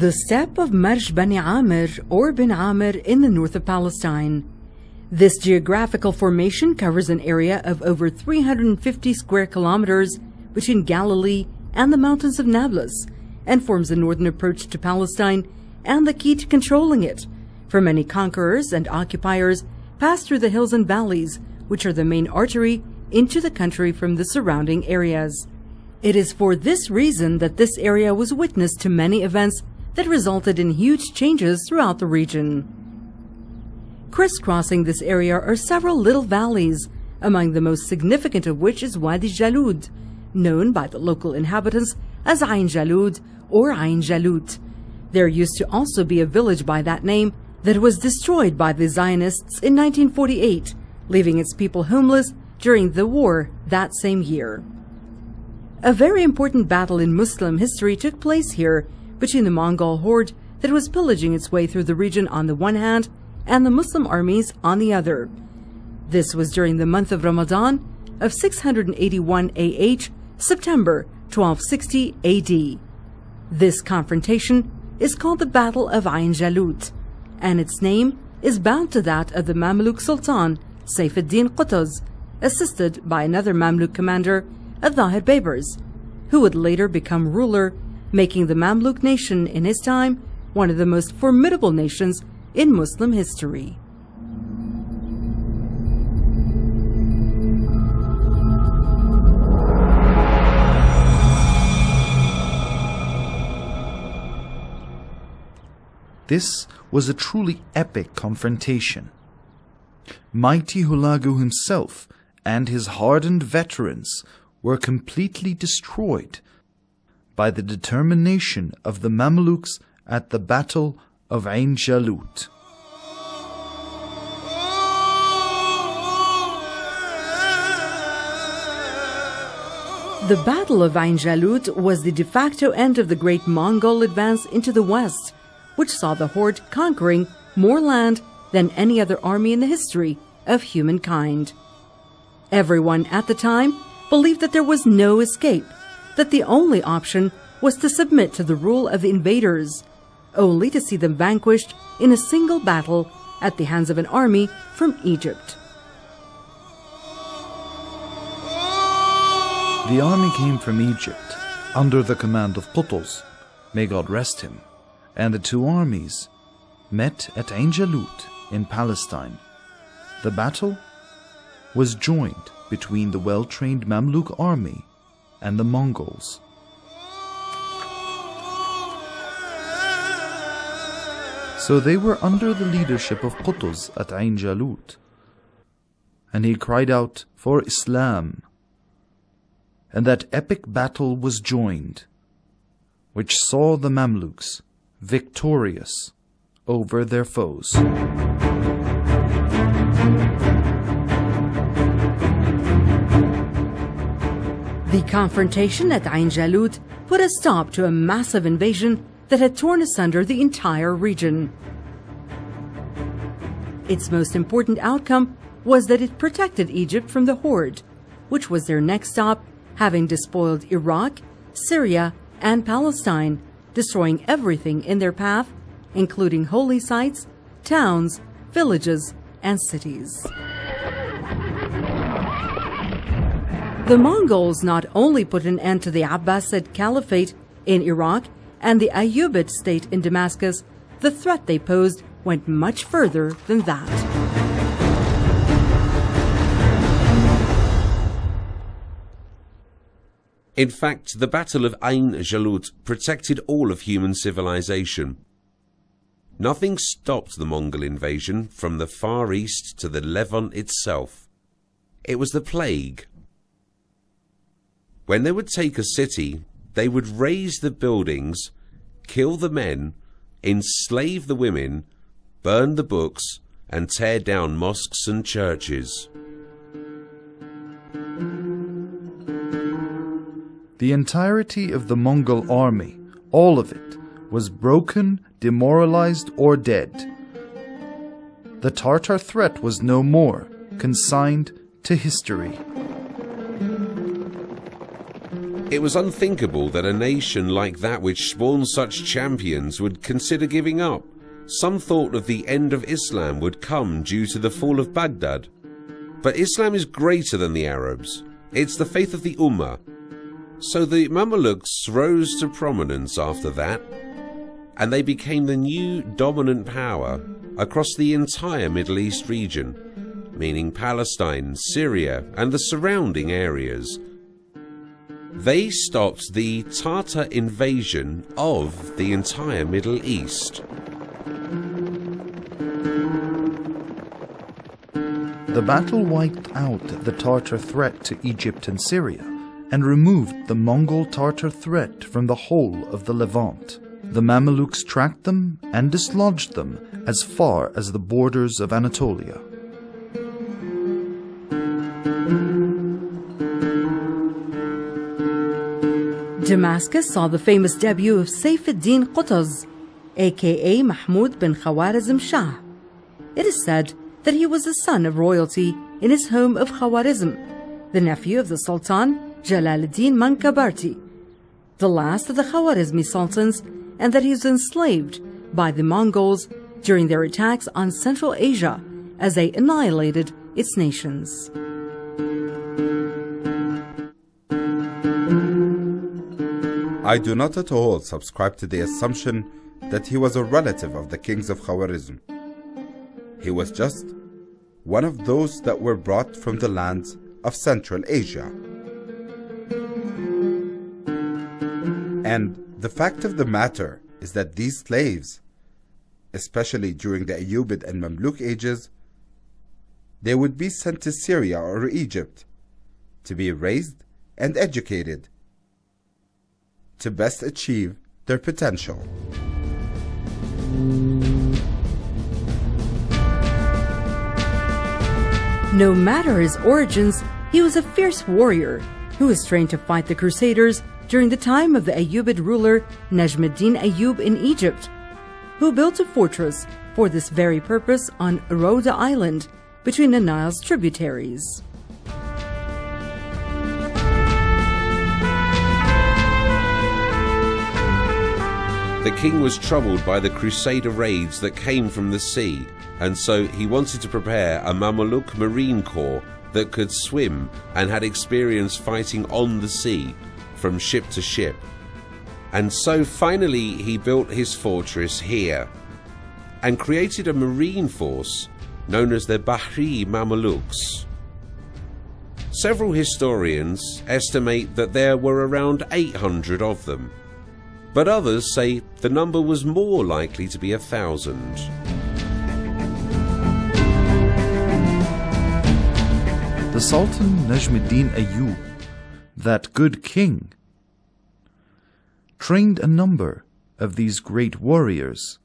The steppe of Marj Bani Amir or Bin Amir in the north of Palestine. This geographical formation covers an area of over 350 square kilometers between Galilee and the mountains of Nablus, and forms the northern approach to Palestine and the key to controlling it, for many conquerors and occupiers pass through the hills and valleys, which are the main artery into the country from the surrounding areas. It is for this reason that this area was witness to many events that resulted in huge changes throughout the region. Crisscrossing this area are several little valleys, among the most significant of which is Wadi Jalud, known by the local inhabitants as Ain Jalud or Ain Jalut. There used to also be a village by that name that was destroyed by the Zionists in 1948, leaving its people homeless during the war that same year. A very important battle in Muslim history took place here between the Mongol horde that was pillaging its way through the region on the one hand and the Muslim armies on the other. This was during the month of Ramadan of 681 AH, September 1260 AD. This confrontation is called the Battle of Ain Jalut, and its name is bound to that of the Mamluk Sultan Saifuddin Qutuz, assisted by another Mamluk commander, Al-Zahir Baibars, who would later become ruler, making the Mamluk nation in his time one of the most formidable nations in Muslim history. This was a truly epic confrontation. Mighty Hulagu himself and his hardened veterans were completely destroyed by the determination of the Mamluks at the Battle of Ain Jalut. The Battle of Ain Jalut was the de facto end of the great Mongol advance into the west, which saw the horde conquering more land than any other army in the history of humankind. Everyone at the time believed that there was no escape, that the only option was to submit to the rule of the invaders, only to see them vanquished in a single battle at the hands of an army from Egypt. The army came from Egypt under the command of Qutuz, may God rest him, and the two armies met at Ain Jalut in Palestine. The battle was joined between the well-trained Mamluk army and the Mongols. So they were under the leadership of Qutuz at Ain Jalut, and he cried out for Islam, and that epic battle was joined, which saw the Mamluks victorious over their foes. The confrontation at Ain Jalut put a stop to a massive invasion that had torn asunder the entire region. Its most important outcome was that it protected Egypt from the horde, which was their next stop, having despoiled Iraq, Syria, and Palestine, destroying everything in their path, including holy sites, towns, villages, and cities. The Mongols not only put an end to the Abbasid Caliphate in Iraq and the Ayyubid state in Damascus, the threat they posed went much further than that. In fact, the Battle of Ain Jalut protected all of human civilization. Nothing stopped the Mongol invasion from the Far East to the Levant itself. It was the plague. When they would take a city, they would raze the buildings, kill the men, enslave the women, burn the books, and tear down mosques and churches. The entirety of the Mongol army, all of it, was broken, demoralized, or dead. The Tartar threat was no more, consigned to history. It was unthinkable that a nation like that which spawned such champions would consider giving up. Some thought of the end of Islam would come due to the fall of Baghdad. But Islam is greater than the Arabs. It's the faith of the Ummah. So the Mamelukes rose to prominence after that, and they became the new dominant power across the entire Middle East region, meaning Palestine, Syria, and the surrounding areas. They stopped the Tartar invasion of the entire Middle East. The battle wiped out the Tartar threat to Egypt and Syria and removed the Mongol Tartar threat from the whole of the Levant. The Mamelukes tracked them and dislodged them as far as the borders of Anatolia. Damascus saw the famous debut of Saifuddin Qutuz, aka Mahmud bin Khawarizm Shah. It is said that he was the son of royalty in his home of Khawarizm, the nephew of the Sultan Jalaluddin Mankabarti, the last of the Khawarizmi sultans, and that he was enslaved by the Mongols during their attacks on Central Asia as they annihilated its nations. I do not at all subscribe to the assumption that he was a relative of the kings of Khawarizm. He was just one of those that were brought from the lands of Central Asia. And the fact of the matter is that these slaves, especially during the Ayyubid and Mamluk ages, they would be sent to Syria or Egypt to be raised and educated to best achieve their potential. No matter his origins, he was a fierce warrior who was trained to fight the Crusaders during the time of the Ayyubid ruler Najmuddin Ayyub in Egypt, who built a fortress for this very purpose on Rhoda Island between the Nile's tributaries. The king was troubled by the Crusader raids that came from the sea, and so he wanted to prepare a Mameluke marine corps that could swim and had experience fighting on the sea, from ship to ship. And so finally he built his fortress here, and created a marine force known as the Bahri Mamelukes. Several historians estimate that there were around 800 of them, but others say the number was more likely to be 1,000. The Sultan Najmuddin Ayyub, that good king, trained a number of these great warriors,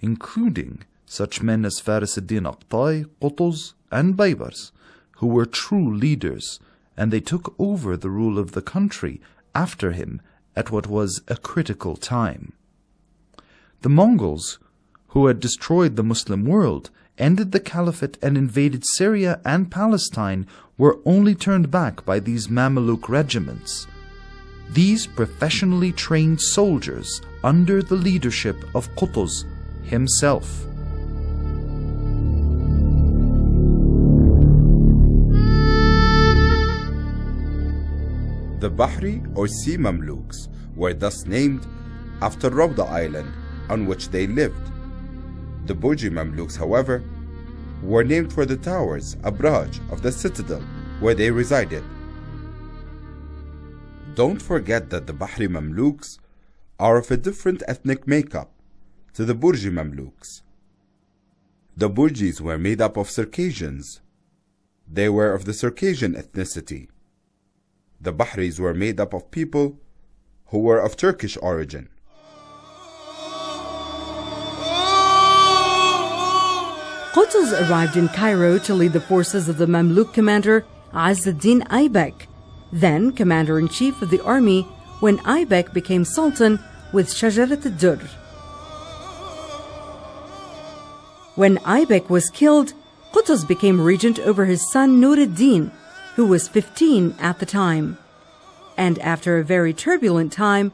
including such men as Farisuddin Aqtai, Qutuz, and Baibars, who were true leaders, and they took over the rule of the country after him at what was a critical time. The Mongols, who had destroyed the Muslim world, ended the caliphate and invaded Syria and Palestine, were only turned back by these Mameluke regiments. These professionally trained soldiers under the leadership of Qutuz himself. The Bahri or Sea Mamluks were thus named after Rhoda Island on which they lived. The Burji Mamluks, however, were named for the towers, Abraj, of the citadel where they resided. Don't forget that the Bahri Mamluks are of a different ethnic makeup to the Burji Mamluks. The Burjis were made up of Circassians. They were of the Circassian ethnicity. The Bahris were made up of people who were of Turkish origin. Qutuz arrived in Cairo to lead the forces of the Mamluk commander Azz-ad-Din Aybek, then commander-in-chief of the army when Aybek became sultan with Shajarat ad-Durr. When Aybek was killed, Qutuz became regent over his son Nur ad-Din, who was 15 at the time. and after a very turbulent time,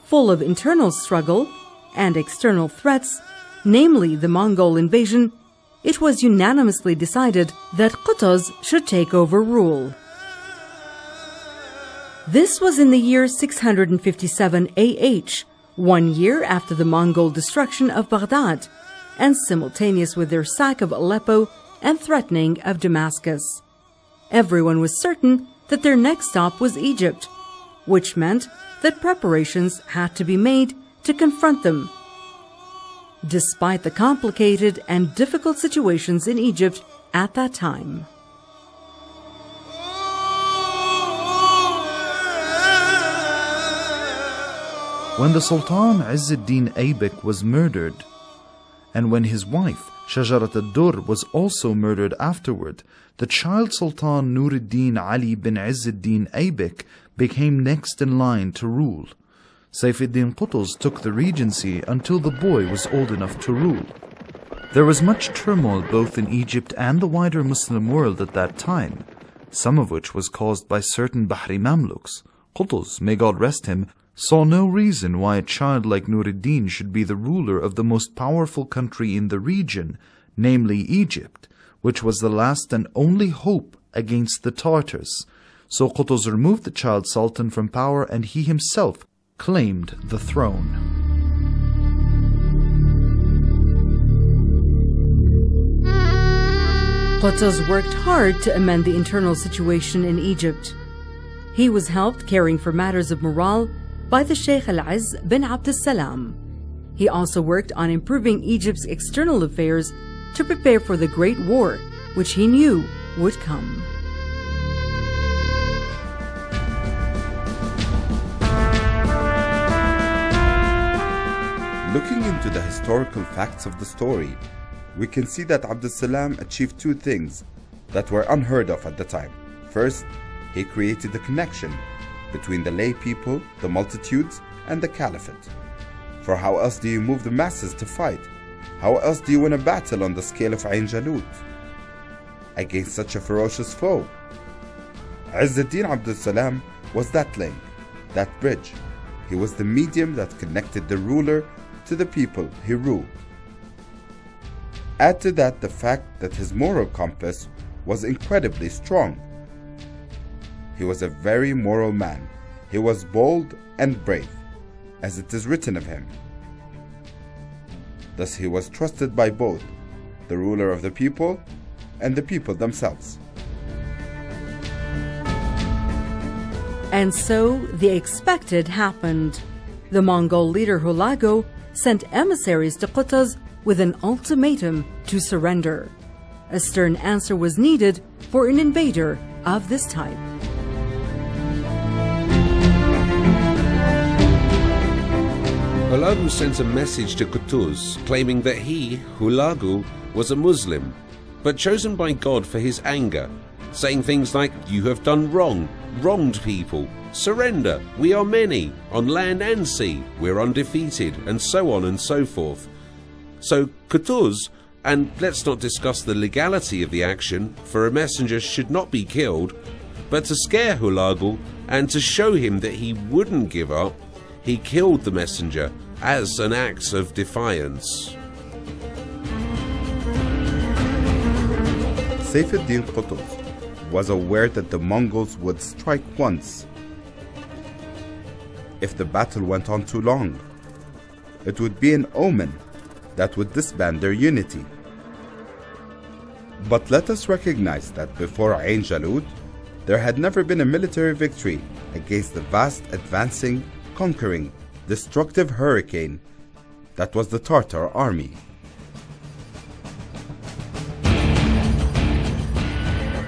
full of internal struggle and external threats, namely the Mongol invasion, it was unanimously decided that Qutuz should take over rule. This was in the year 657 AH, 1 year after the Mongol destruction of Baghdad, and simultaneous with their sack of Aleppo and threatening of Damascus. Everyone was certain that their next stop was Egypt, which meant that preparations had to be made to confront them. Despite the complicated and difficult situations in Egypt at that time. When the Sultan Izz ad-Din Aybak was murdered, and when his wife Shajarat ad-Dur was also murdered afterward, the child Sultan Nur ad-Din Ali bin Izz ad-Din Aybak became next in line to rule. Saif ad-Din Qutuz took the regency until the boy was old enough to rule. There was much turmoil both in Egypt and the wider Muslim world at that time, some of which was caused by certain Bahri Mamluks. Qutuz, may God rest him, saw no reason why a child like Nur ad-Din should be the ruler of the most powerful country in the region, namely Egypt, which was the last and only hope against the Tartars. So Qutuz removed the child sultan from power and he himself claimed the throne. Qutuz worked hard to amend the internal situation in Egypt. He was helped caring for matters of morale by the Sheikh Al-Izz bin Abd al-Salam. He also worked on improving Egypt's external affairs to prepare for the Great War, which he knew would come. Looking into the historical facts of the story, we can see that Abd al-Salam achieved two things that were unheard of at the time. First, he created a connection between the lay people, the multitudes, and the caliphate. For how else do you move the masses to fight? How else do you win a battle on the scale of Ain Jalut against such a ferocious foe? Izz ad-Din Abd al-Salam was that link, that bridge. He was the medium that connected the ruler to the people he ruled. Add to that the fact that his moral compass was incredibly strong. He was a very moral man. He was bold and brave, as it is written of him. Thus he was trusted by both the ruler of the people and the people themselves. And so the expected happened. The Mongol leader Hulagu sent emissaries to Qutuz with an ultimatum to surrender. A stern answer was needed for an invader of this type. Hulagu sent a message to Qutuz claiming that he, Hulagu, was a Muslim, but chosen by God for his anger, saying things like, "You have done wrong, wronged people, surrender, we are many, on land and sea, we're undefeated," and so on and so forth. So Qutuz, and let's not discuss the legality of the action, for a messenger should not be killed, but to scare Hulagu and to show him that he wouldn't give up, he killed the messenger as an act of defiance. Saif ad-Din Qutuz was aware that the Mongols would strike once if the battle went on too long. It would be an omen that would disband their unity. But let us recognize that before Ain Jalut, there had never been a military victory against the vast, advancing, conquering, destructive hurricane that was the Tartar army.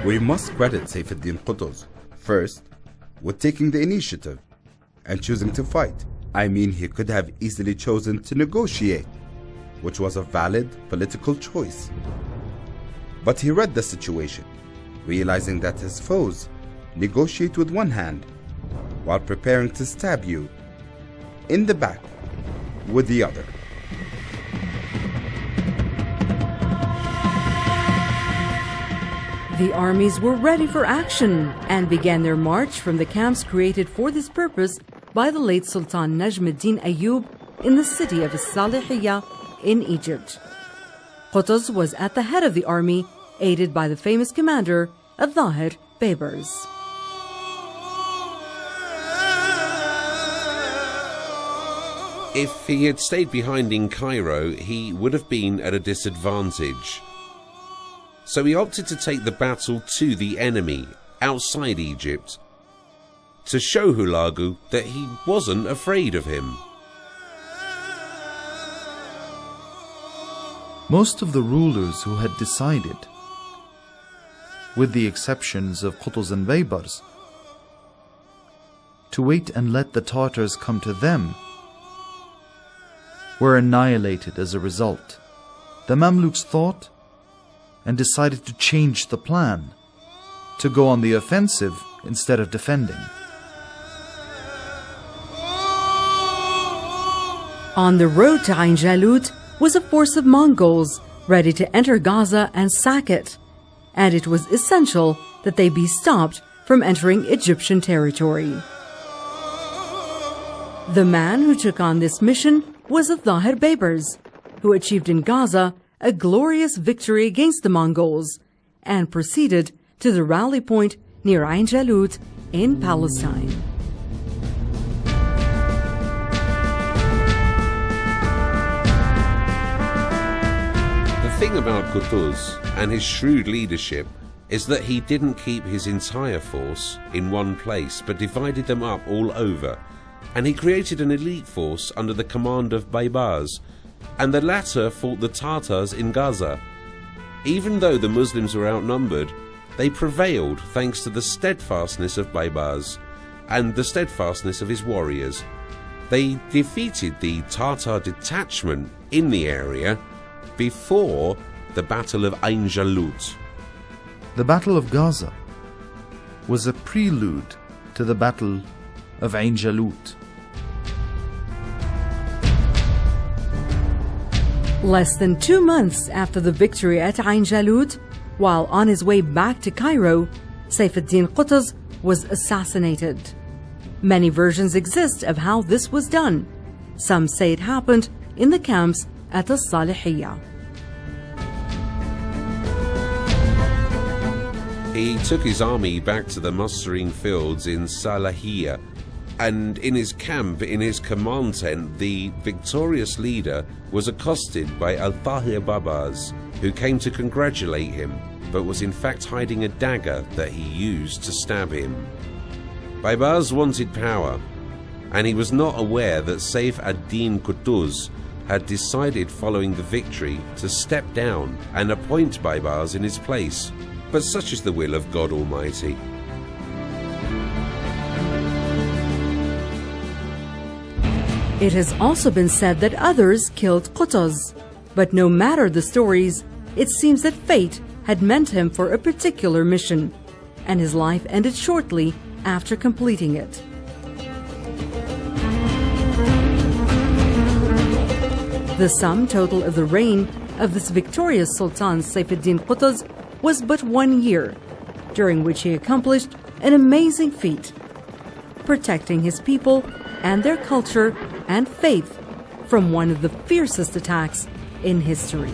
We must credit Saif ad-Din Qutuz first with taking the initiative and choosing to fight. I mean, he could have easily chosen to negotiate, which was a valid political choice. But he read the situation, realizing that his foes negotiate with one hand while preparing to stab you in the back with the other. The armies were ready for action and began their march from the camps created for this purpose by the late Sultan Najm-ud-Din Ayyub in the city of Salihiyah in Egypt. Qutuz was at the head of the army, aided by the famous commander Al-Zahir Baibars. If he had stayed behind in Cairo, he would have been at a disadvantage. So he opted to take the battle to the enemy, outside Egypt, to show Hulagu that he wasn't afraid of him. Most of the rulers who had decided, with the exceptions of Qutuz and Baibars, to wait and let the Tartars come to them, were annihilated as a result. The Mamluks thought and decided to change the plan, to go on the offensive instead of defending. On the road to Ain Jalut was a force of Mongols ready to enter Gaza and sack it, and it was essential that they be stopped from entering Egyptian territory. The man who took on this mission was Al-Zahir Baibars, who achieved in Gaza a glorious victory against the Mongols and proceeded to the rally point near Ain Jalut in Palestine. The thing about Qutuz and his shrewd leadership is that he didn't keep his entire force in one place, but divided them up all over, and he created an elite force under the command of Baibars, and the latter fought the Tartars in Gaza. Even though the Muslims were outnumbered, they prevailed thanks to the steadfastness of Baibars and the steadfastness of his warriors. They defeated the Tartar detachment in the area before the Battle of Ain Jalut. The Battle of Gaza was a prelude to the Battle of Ain Jalut. Less than 2 months after the victory at Ain Jalut, while on his way back to Cairo, Saifuddin Qutuz was assassinated. Many versions exist of how this was done. Some say it happened in the camps at the Salihiyah. He took his army back to the mustering fields in Salihiyah, and in his camp, in his command tent, the victorious leader was accosted by Al-Zahir Baibars, who came to congratulate him, but was in fact hiding a dagger that he used to stab him. Baibars wanted power, and he was not aware that Saif ad-Din Qutuz had decided following the victory to step down and appoint Baibars in his place. But such is the will of God Almighty. It has also been said that others killed Qutuz, but no matter the stories, it seems that fate had meant him for a particular mission, and his life ended shortly after completing it. The sum total of the reign of this victorious Sultan Saifuddin Qutuz was but 1 year, during which he accomplished an amazing feat, protecting his people and their culture and faith from one of the fiercest attacks in history.